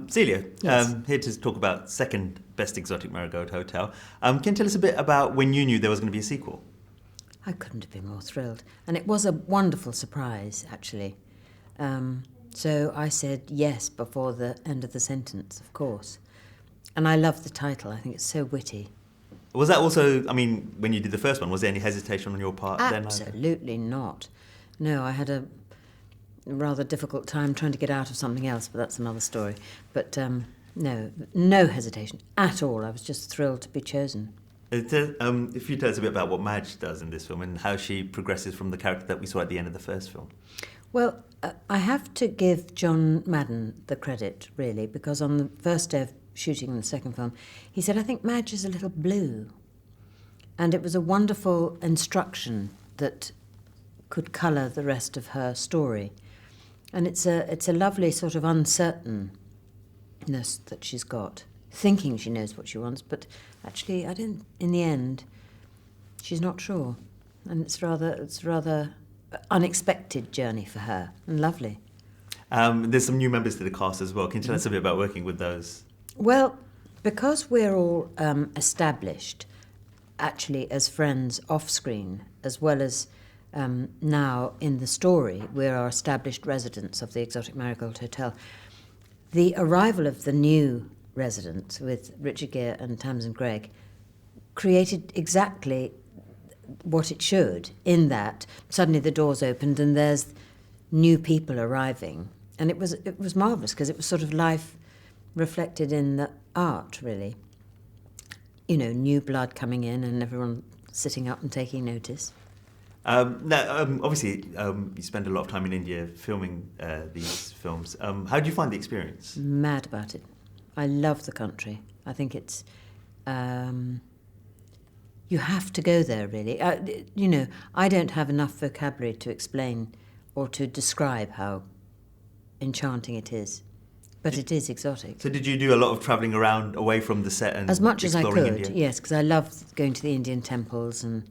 Celia, Yes. here to talk about second best exotic Marigold hotel. Can you tell us a bit about when you knew there was going to be a sequel? I couldn't have been more thrilled. And it was a wonderful surprise, actually. So I said yes before the end of the sentence, of course. And I love the title. I think it's so witty. Was that also, I mean, when you did the first one, was there any hesitation on your part then? Absolutely not. No, I had a rather difficult time trying to get out of something else, but that's another story. But no hesitation at all. I was just thrilled to be chosen. If you tell us a bit about what Madge does in this film and how she progresses from the character that we saw at the end of the first film. Well, I have to give John Madden the credit, really, because on the first day of shooting the second film, he said, I think Madge is a little blue. And it was a wonderful instruction that could colour the rest of her story. And it's a lovely sort of uncertainness that she's got, thinking she knows what she wants, but actually, in the end, she's not sure. And it's rather unexpected journey for her, and lovely. There's some new members to the cast as well. Can you tell us a bit about working with those? Well, because we're all established, actually, as friends off-screen, as well as now in the story, we're our established residents of the Exotic Marigold Hotel. The arrival of the new residents with Richard Gere and Tamsin Greig created exactly what it should, in that suddenly the doors opened and there's new people arriving. And it was marvellous because it was sort of life reflected in the art, really. You know, new blood coming in and everyone sitting up and taking notice. Obviously, you spend a lot of time in India filming these films. How do you find the experience? Mad about it. I love the country. I think it's... you have to go there, really. I don't have enough vocabulary to explain or to describe how enchanting it is. But it is exotic. So did you do a lot of travelling around away from the set and as much as I could, India? Yes, because I love going to the Indian temples and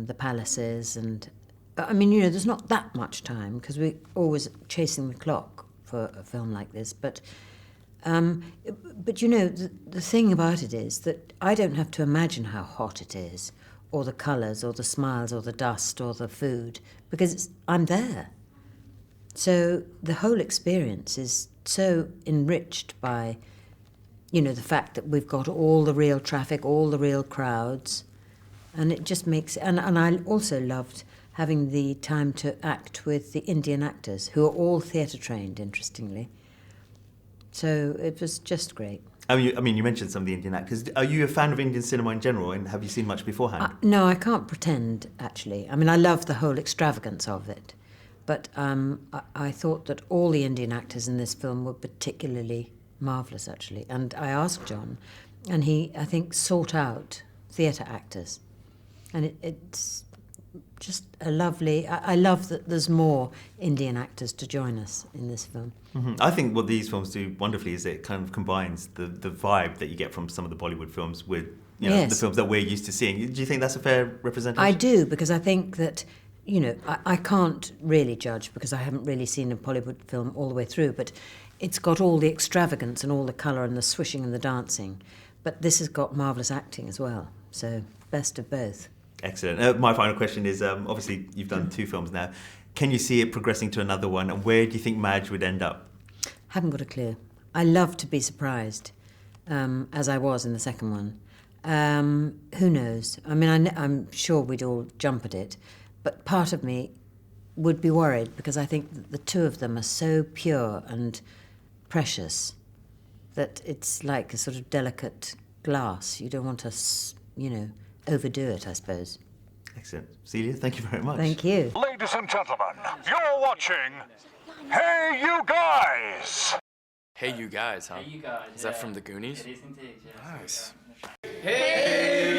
the palaces. And I mean, there's not that much time because we're always chasing the clock for a film like this. But the thing about it is that I don't have to imagine how hot it is, or the colours, or the smiles, or the dust, or the food, because I'm there. So the whole experience is so enriched by, the fact that we've got all the real traffic, all the real crowds, and it just makes... And I also loved having the time to act with the Indian actors, who are all theatre trained, interestingly. So it was just great. You mentioned some of the Indian actors. Are you a fan of Indian cinema in general, and have you seen much beforehand? No, I can't pretend, actually. I mean, I love the whole extravagance of it. But I thought that all the Indian actors in this film were particularly marvellous, actually. And I asked John, and he, I think, sought out theatre actors. And it's just a lovely... I love that there's more Indian actors to join us in this film. Mm-hmm. I think what these films do wonderfully is it kind of combines the vibe that you get from some of the Bollywood films with yes. the films that we're used to seeing. Do you think that's a fair representation? I do, because I think that... I can't really judge because I haven't really seen a Bollywood film all the way through, but it's got all the extravagance and all the colour and the swishing and the dancing. But this has got marvellous acting as well, so best of both. Excellent. My final question is, obviously you've done 2 films now. Can you see it progressing to another one, and where do you think Madge would end up? Haven't got a clue. I love to be surprised, as I was in the second one. Who knows? I mean, I'm sure we'd all jump at it. But part of me would be worried because I think that the two of them are so pure and precious that it's like a sort of delicate glass. You don't want to, overdo it, I suppose. Excellent. Celia, thank you very much. Thank you. Ladies and gentlemen, you're watching Hey You Guys! Hey You Guys, huh? Hey, you guys. Is that from the Goonies? It is indeed, yes. Nice. Hey!